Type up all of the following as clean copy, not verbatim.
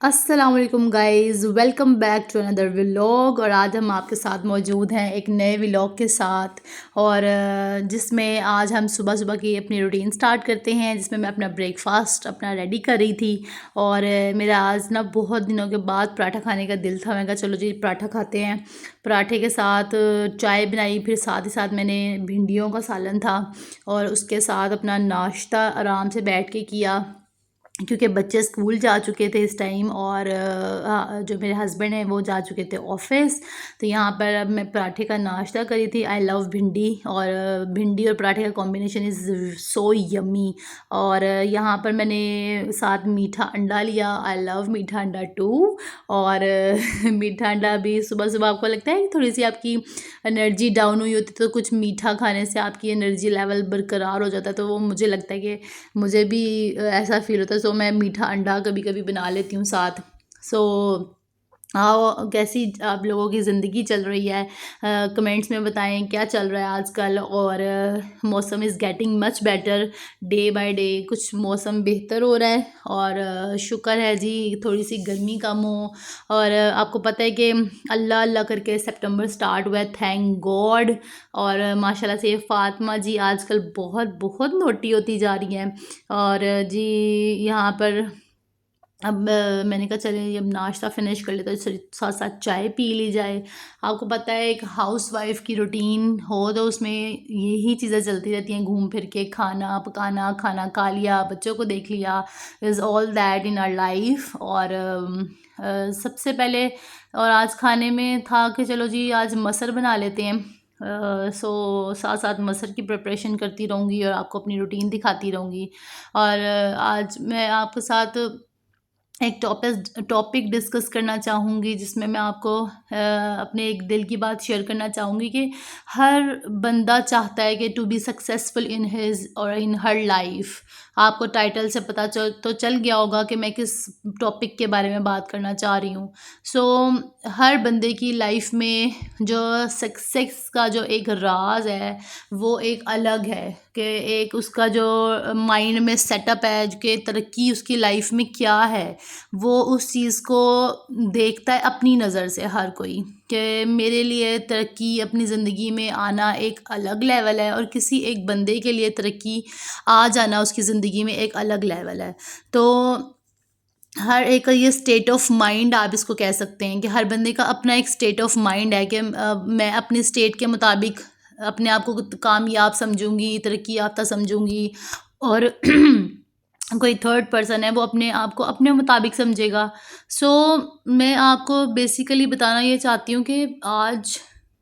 السلام علیکم guys, welcome back to another vlog. اور آج ہم آپ کے ساتھ موجود ہیں ایک نئے ولاگ کے ساتھ، اور جس میں آج ہم صبح صبح کی اپنی روٹین سٹارٹ کرتے ہیں، جس میں اپنا بریک فاسٹ اپنا ریڈی کر رہی تھی۔ اور میرا آج بہت دنوں کے بعد پراٹھا کھانے کا دل تھا۔ میں کہا چلو جی پراٹھا کھاتے ہیں۔ پراٹھے کے ساتھ چائے بنائی، پھر ساتھ ہی ساتھ میں نے بھنڈیوں کا سالن تھا، اور اس کے ساتھ اپنا ناشتہ آرام سے بیٹھ کے کیا، کیونکہ بچے اسکول جا چکے تھے اس ٹائم، اور جو میرے ہسبینڈ ہیں وہ جا چکے تھے آفس۔ تو یہاں پر اب میں پراٹھے کا ناشتہ کری تھی۔ آئی لو بھنڈی، اور بھنڈی اور پراٹھے کا کمبینیشن از سو یمی۔ اور یہاں پر میں نے ساتھ میٹھا انڈا لیا۔ آئی لو میٹھا انڈا ٹو۔ اور میٹھا انڈا بھی صبح صبح آپ کو لگتا ہے کہ تھوڑی سی آپ کی انرجی ڈاؤن ہوئی ہوتی تو کچھ میٹھا کھانے سے آپ کی انرجی لیول برقرار ہو جاتا ہے، تو وہ مجھے لگتا ہے کہ مجھے بھی ایسا فیل ہوتا ہے۔ سو میں میٹھا انڈا کبھی کبھی بنا لیتی ہوں ساتھ۔ سو کیسی آپ لوگوں کی زندگی چل رہی ہے، کمنٹس میں بتائیں کیا چل رہا ہے آج کل۔ اور موسم is getting much better day by day, کچھ موسم بہتر ہو رہا ہے، اور شکر ہے جی تھوڑی سی گرمی کم ہو۔ اور آپ کو پتہ ہے کہ اللہ اللہ کر کے سپٹمبر سٹارٹ ہوا ہے، تھینک گاڈ۔ اور ماشاءاللہ سے فاطمہ جی آج کل بہت بہت موٹی ہوتی جا رہی ہیں۔ اور جی یہاں پر اب میں نے کہا چلیں اب ناشتہ فنش کر لیتے، ساتھ ساتھ چائے پی لی جائے۔ آپ کو پتہ ہے ایک ہاؤس وائف کی روٹین ہو تو اس میں یہی چیزیں چلتی رہتی ہیں، گھوم پھر کے کھانا پکانا، کھانا کھا لیا، بچوں کو دیکھ لیا، is all that in our life. اور سب سے پہلے اور آج کھانے میں تھا کہ چلو جی آج مسر بنا لیتے ہیں۔ سو ساتھ ساتھ مسر کی پریپریشن کرتی رہوں گی اور آپ کو اپنی روٹین دکھاتی رہوں گی۔ اور آج میں آپ کے ساتھ ایک ٹاپک ڈسکس کرنا چاہوں گی، جس میں آپ کو اپنے ایک دل کی بات شیئر کرنا چاہوں گی کہ ہر بندہ چاہتا ہے کہ to be successful in his or in her life. آپ کو ٹائٹل سے پتہ چل گیا ہوگا کہ میں کس ٹاپک کے بارے میں بات کرنا چاہ رہی ہوں۔ سو ہر بندے کی لائف میں جو سکسیس کا جو ایک راز ہے وہ ایک الگ ہے، کہ ایک اس کا جو مائنڈ میں سیٹ اپ ہے کہ ترقی اس کی لائف میں کیا ہے، وہ اس چیز کو دیکھتا ہے اپنی نظر سے ہر کوئی، کہ میرے لیے ترقی اپنی زندگی میں آنا ایک الگ لیول ہے، اور کسی ایک بندے کے لیے ترقی آ جانا اس کی زندگی میں ایک الگ لیول ہے۔ تو ہر ایک کا یہ اسٹیٹ آف مائنڈ آپ اس کو کہہ سکتے ہیں، کہ ہر بندے کا اپنا ایک اسٹیٹ آف مائنڈ ہے، کہ میں اپنی اسٹیٹ کے مطابق اپنے آپ کو کامیاب سمجھوں گی، ترقی یافتہ سمجھوں گی، اور کوئی تھرڈ پرسن ہے وہ اپنے آپ کو اپنے مطابق سمجھے گا۔ سو میں آپ کو بیسیکلی بتانا یہ چاہتی ہوں کہ آج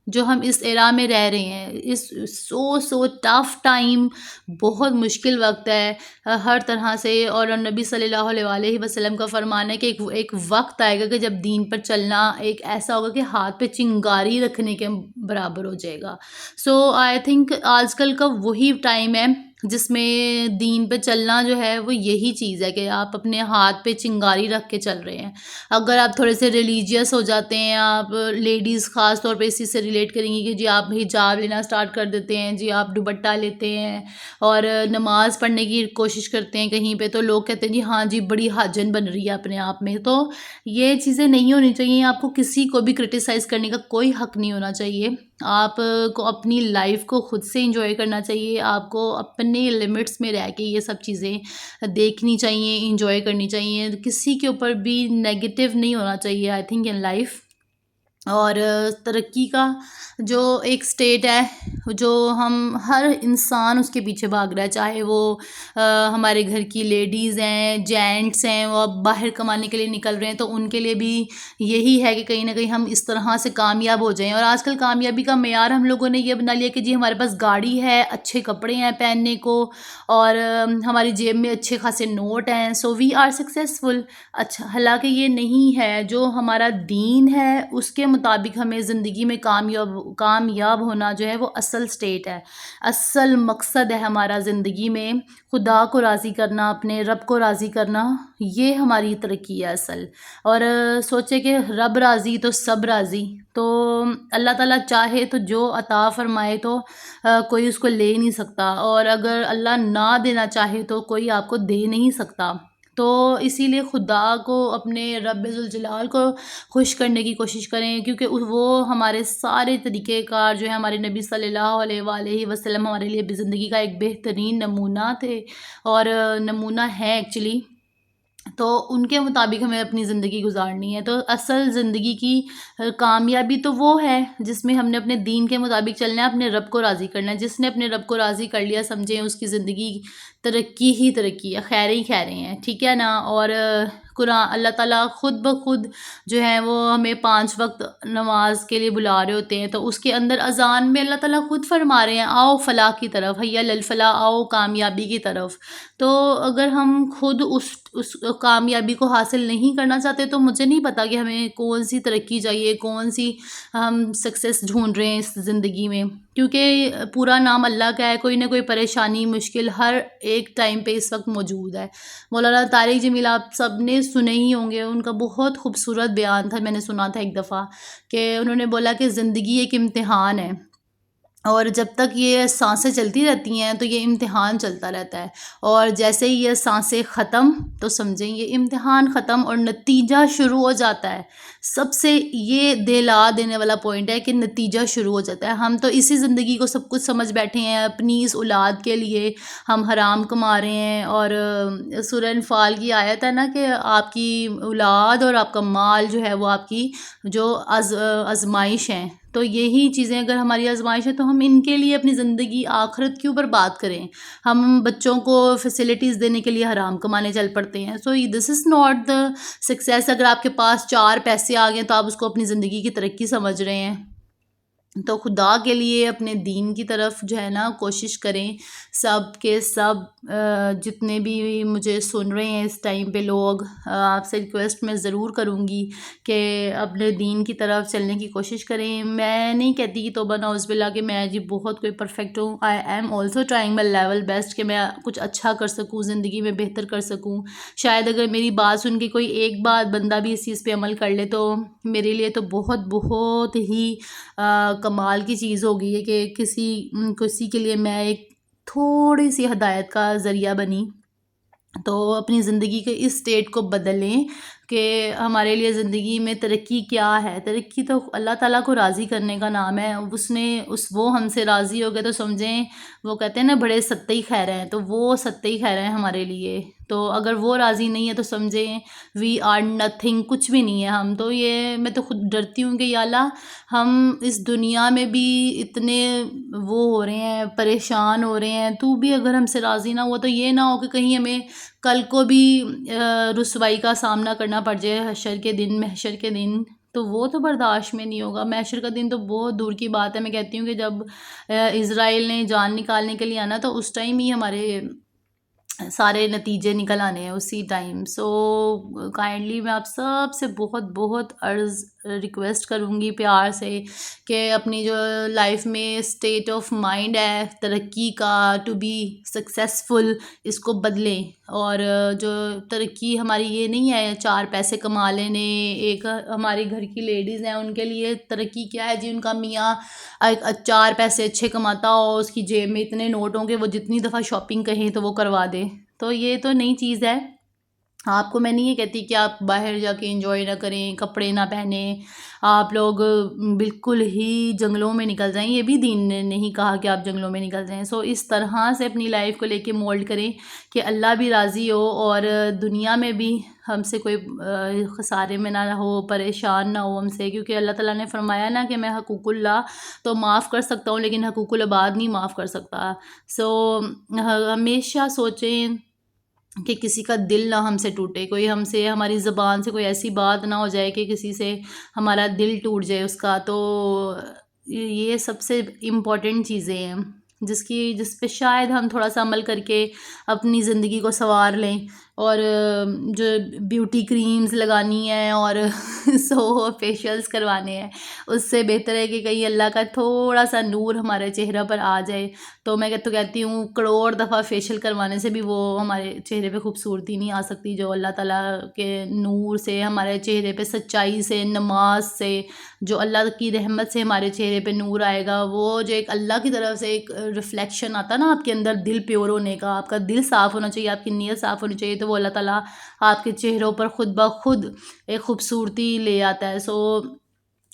جو ہم اس ایرا میں رہ رہے ہیں، اس سو ٹف ٹائم، بہت مشکل وقت ہے ہر طرح سے۔ اور نبی صلی اللہ علیہ وسلم کا فرمان ہے کہ ایک وقت آئے گا کہ جب دین پر چلنا ایک ایسا ہوگا کہ ہاتھ پہ چنگاری رکھنے کے برابر ہو جائے گا۔ سو آئی تھنک آج کل کا وہی ٹائم ہے جس میں دین پہ چلنا جو ہے وہ یہی چیز ہے، کہ آپ اپنے ہاتھ پہ چنگاری رکھ کے چل رہے ہیں۔ اگر آپ تھوڑے سے ریلیجیس ہو جاتے ہیں، آپ لیڈیز خاص طور پہ اس چیز سے ریلیٹ کریں گی کہ جی آپ حجاب لینا سٹارٹ کر دیتے ہیں، جی آپ دوپٹہ لیتے ہیں اور نماز پڑھنے کی کوشش کرتے ہیں کہیں پہ، تو لوگ کہتے ہیں جی ہاں جی بڑی حاجن بن رہی ہے اپنے آپ میں۔ تو یہ چیزیں نہیں ہونی چاہیے۔ آپ کو کسی کو بھی کرٹیسائز کرنے کا کوئی حق نہیں ہونا چاہیے۔ آپ کو اپنی لائف کو خود سے انجوائے کرنا چاہیے، آپ کو اپنے لمٹس میں رہ کے یہ سب چیزیں دیکھنی چاہیے، انجوائے کرنی چاہیے، کسی کے اوپر بھی نیگیٹو نہیں ہونا چاہیے آئی تھنک ان لائف۔ اور ترقی کا جو ایک سٹیٹ ہے، جو ہم ہر انسان اس کے پیچھے بھاگ رہا ہے، چاہے وہ ہمارے گھر کی لیڈیز ہیں، جینٹس ہیں، وہ اب باہر کمانے کے لیے نکل رہے ہیں، تو ان کے لیے بھی یہی ہے کہ کہیں نہ کہیں ہم اس طرح سے کامیاب ہو جائیں۔ اور آج کل کامیابی کا معیار ہم لوگوں نے یہ بنا لیا کہ جی ہمارے پاس گاڑی ہے، اچھے کپڑے ہیں پہننے کو، اور ہماری جیب میں اچھے خاصے نوٹ ہیں، سو وی آر سکسیزفل۔ اچھا، حالانکہ یہ نہیں ہے۔ جو ہمارا دین ہے اس کے مطابق ہمیں زندگی میں کامیاب ہونا جو ہے وہ اصل سٹیٹ ہے، اصل مقصد ہے ہمارا زندگی میں، خدا کو راضی کرنا، اپنے رب کو راضی کرنا، یہ ہماری ترقی ہے اصل۔ اور سوچے کہ رب راضی تو سب راضی، تو اللہ تعالیٰ چاہے تو جو عطا فرمائے تو کوئی اس کو لے نہیں سکتا، اور اگر اللہ نہ دینا چاہے تو کوئی آپ کو دے نہیں سکتا۔ تو اسی لیے خدا کو، اپنے رب ذوالجلال کو خوش کرنے کی کوشش کریں، کیونکہ وہ ہمارے سارے طریقۂ کار جو ہے، ہمارے نبی صلی اللہ علیہ وآلہ وسلم ہمارے لیے زندگی کا ایک بہترین نمونہ تھے اور نمونہ ہے ایکچولی. تو ان کے مطابق ہمیں اپنی زندگی گزارنی ہے. تو اصل زندگی کی کامیابی تو وہ ہے جس میں ہم نے اپنے دین کے مطابق چلنا ہے، اپنے رب کو راضی کرنا ہے. جس نے اپنے رب کو راضی کر لیا، سمجھیں اس کی زندگی ترقی ہی ترقی ہے، خیر ہی خیریں ہیں، ٹھیک ہے نا. اور قرآن، اللہ تعالیٰ خود بخود جو ہے وہ ہمیں 5 وقت نماز کے لیے بلا رہے ہوتے ہیں. تو اس کے اندر اذان میں اللہ تعالیٰ خود فرما رہے ہیں، آؤ فلاح کی طرف، حی علی الفلاح، آؤ کامیابی کی طرف. تو اگر ہم خود اس کامیابی کو حاصل نہیں کرنا چاہتے تو مجھے نہیں پتا کہ ہمیں کون سی ترقی چاہیے، کون سی ہم سکسیس ڈھونڈ رہے ہیں اس زندگی میں. کیونکہ پورا نام اللہ کا ہے، کوئی نہ کوئی پریشانی، مشکل ہر ایک ٹائم پہ اس وقت موجود ہے. مولانا طارق جمیل آپ سب نے سنے ہی ہوں گے، ان کا بہت خوبصورت بیان تھا، میں نے سنا تھا ایک دفعہ، کہ انہوں نے بولا کہ زندگی ایک امتحان ہے، اور جب تک یہ سانسیں چلتی رہتی ہیں تو یہ امتحان چلتا رہتا ہے، اور جیسے ہی یہ سانسیں ختم تو سمجھیں یہ امتحان ختم اور نتیجہ شروع ہو جاتا ہے. سب سے یہ دلا دینے والا پوائنٹ ہے کہ نتیجہ شروع ہو جاتا ہے. ہم تو اسی زندگی کو سب کچھ سمجھ بیٹھے ہیں، اپنی اس اولاد کے لیے ہم حرام کما رہے ہیں. اور سورہ انفال کی آیت ہے نا کہ آپ کی اولاد اور آپ کا مال جو ہے وہ آپ کی جو آزمائش ہیں. تو یہی چیزیں اگر ہماری آزمائش ہے تو ہم ان کے لیے اپنی زندگی آخرت کیوں برباد کریں؟ ہم بچوں کو فیسلٹیز دینے کے لیے حرام کمانے چل پڑتے ہیں. سو دس از ناٹ دا سکسیس. اگر آپ کے پاس 4 پیسے آ گئے تو آپ اس کو اپنی زندگی کی ترقی سمجھ رہے ہیں. تو خدا کے لیے اپنے دین کی طرف جو ہے نا کوشش کریں. سب کے سب جتنے بھی مجھے سن رہے ہیں اس ٹائم پہ لوگ، آپ سے ریکویسٹ میں ضرور کروں گی کہ اپنے دین کی طرف چلنے کی کوشش کریں. میں نہیں کہتی کہ توبہ نعوذ باللہ کہ میں جی بہت کوئی پرفیکٹ ہوں. I am also trying my level best کہ میں کچھ اچھا کر سکوں، زندگی میں بہتر کر سکوں. شاید اگر میری بات سن کے کوئی ایک بات بندہ بھی اس چیز پہ عمل کر لے تو میرے لیے تو بہت بہت ہی کمال کی چیز ہوگی ہے کہ کسی کے لیے میں ایک تھوڑی سی ہدایت کا ذریعہ بنی. تو اپنی زندگی کے اس سٹیٹ کو بدلیں کہ ہمارے لیے زندگی میں ترقی کیا ہے. ترقی تو اللہ تعالیٰ کو راضی کرنے کا نام ہے. وہ ہم سے راضی ہو گئے تو سمجھیں، وہ کہتے ہیں نا بڑے ستّے خیر ہیں، تو وہ ستّے خیر ہیں ہمارے لیے. تو اگر وہ راضی نہیں ہے تو سمجھیں وی آر نتھنگ، کچھ بھی نہیں ہے ہم. تو یہ میں تو خود ڈرتی ہوں کہ یا اللہ، ہم اس دنیا میں بھی اتنے وہ ہو رہے ہیں، پریشان ہو رہے ہیں، تو بھی اگر ہم سے راضی نہ ہوا تو یہ نہ ہو کہ کہیں ہمیں کل کو بھی رسوائی کا سامنا کرنا پڑ جائے محشر کے دن. تو وہ تو برداشت میں نہیں ہوگا. محشر کا دن تو بہت دور کی بات ہے. میں کہتی ہوں کہ جب اسرائیل نے جان نکالنے کے لیے آنا تو اس ٹائم ہی ہمارے سارے نتیجے نکل آنے ہیں اسی ٹائم. سو کائنڈلی میں آپ سب سے بہت بہت ریکویسٹ کروں گی پیار سے کہ اپنی جو لائف میں اسٹیٹ آف مائنڈ ہے ترقی کا، ٹو بی سکسیسفل، اس کو بدلیں. اور جو ترقی ہماری یہ نہیں ہے 4 پیسے کما لینے. ایک ہماری گھر کی لیڈیز ہیں، ان کے لیے ترقی کیا ہے جی؟ ان کا میاں 4 پیسے اچھے کماتا ہو، اس کی جیب میں اتنے نوٹ ہوں کہ وہ جتنی دفعہ شاپنگ کہیں تو وہ کروا دے. تو یہ تو نئی چیز ہے. آپ کو میں نہیں یہ کہتی کہ آپ باہر جا کے انجوائے نہ کریں، کپڑے نہ پہنیں، آپ لوگ بالکل ہی جنگلوں میں نکل جائیں. یہ بھی دین نے نہیں کہا کہ آپ جنگلوں میں نکل جائیں. سو اس طرح سے اپنی لائف کو لے کے مولڈ کریں کہ اللہ بھی راضی ہو اور دنیا میں بھی ہم سے کوئی خسارے میں نہ ہو، پریشان نہ ہو ہم سے. کیونکہ اللہ تعالیٰ نے فرمایا نا کہ میں حقوق اللہ تو معاف کر سکتا ہوں لیکن حقوق العباد نہیں معاف کر سکتا. سو ہمیشہ سوچیں کہ کسی کا دل نہ ہم سے ٹوٹے، کوئی ہم سے، ہماری زبان سے کوئی ایسی بات نہ ہو جائے کہ کسی سے ہمارا دل ٹوٹ جائے اس کا. تو یہ سب سے امپورٹنٹ چیزیں ہیں جس پہ شاید ہم تھوڑا سا عمل کر کے اپنی زندگی کو سنوار لیں. اور جو بیوٹی کریمز لگانی ہیں اور فیشیلز کروانے ہیں، اس سے بہتر ہے کہ کہیں اللہ کا تھوڑا سا نور ہمارے چہرہ پر آ جائے. تو میں کہتی ہوں کروڑ دفعہ فیشیل کروانے سے بھی وہ ہمارے چہرے پہ خوبصورتی نہیں آ سکتی جو اللہ تعالیٰ کے نور سے، ہمارے چہرے پہ سچائی سے، نماز سے، جو اللہ کی رحمت سے ہمارے چہرے پہ نور آئے گا. وہ جو ایک اللہ کی طرف سے ایک ریفلیکشن آتا نا آپ کے اندر، دل پیور ہونے کا، آپ کا دل صاف ہونا چاہیے، آپ کی نیت صاف ہونی چاہیے. تو تو وہ اللہ تعالیٰ آپ کے چہروں پر خود بخود ایک خوبصورتی لے آتا ہے. سو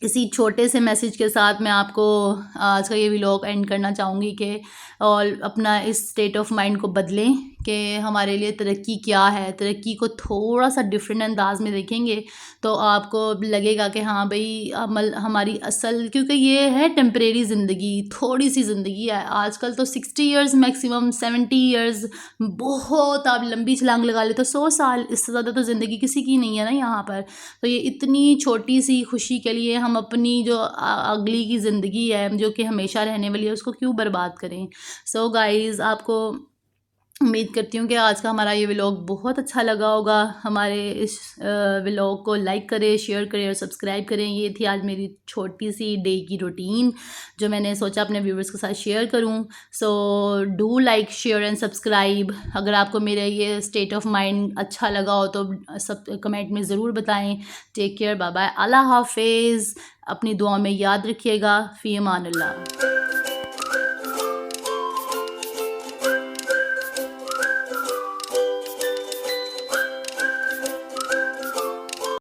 اسی چھوٹے سے میسیج کے ساتھ میں آپ کو آج کا یہ ولاگ اینڈ کرنا چاہوں گی کہ اور اپنا اس اسٹیٹ آف مائنڈ کو بدلیں کہ ہمارے لیے ترقی کیا ہے. ترقی کو تھوڑا سا ڈفرینٹ انداز میں دیکھیں گے تو آپ کو لگے گا کہ ہاں بھئی ہماری اصل، کیونکہ یہ ہے ٹیمپریری زندگی، تھوڑی سی زندگی ہے. آج کل تو 60 ایئرز میکسیمم 70 ایئرز بہت، آپ لمبی چھلانگ لگا لے تو 100 سال، اس سے زیادہ تو زندگی کسی کی نہیں ہے نا یہاں پر. تو یہ اتنی چھوٹی سی خوشی کے لیے ہم اپنی جو اگلی کی زندگی ہے جو کہ ہمیشہ رہنے والی ہے اس کو کیوں برباد کریں. سو گائز، آپ کو امید کرتی ہوں کہ آج کا ہمارا یہ ولاگ بہت اچھا لگا ہوگا. ہمارے اس ولاگ کو لائک کریں، شیئر کریں اور سبسکرائب کریں. یہ تھی آج میری چھوٹی سی ڈے کی روٹین جو میں نے سوچا اپنے ویورز کے ساتھ شیئر کروں. So do like, share and subscribe. اگر آپ کو میرا یہ اسٹیٹ آف مائنڈ اچھا لگا ہو تو سب کمنٹ میں ضرور بتائیں. ٹیک کیئر، بائے بائے، اللہ حافظ. اپنی دعاؤں میں یاد رکھیے گا. فی امان اللہ.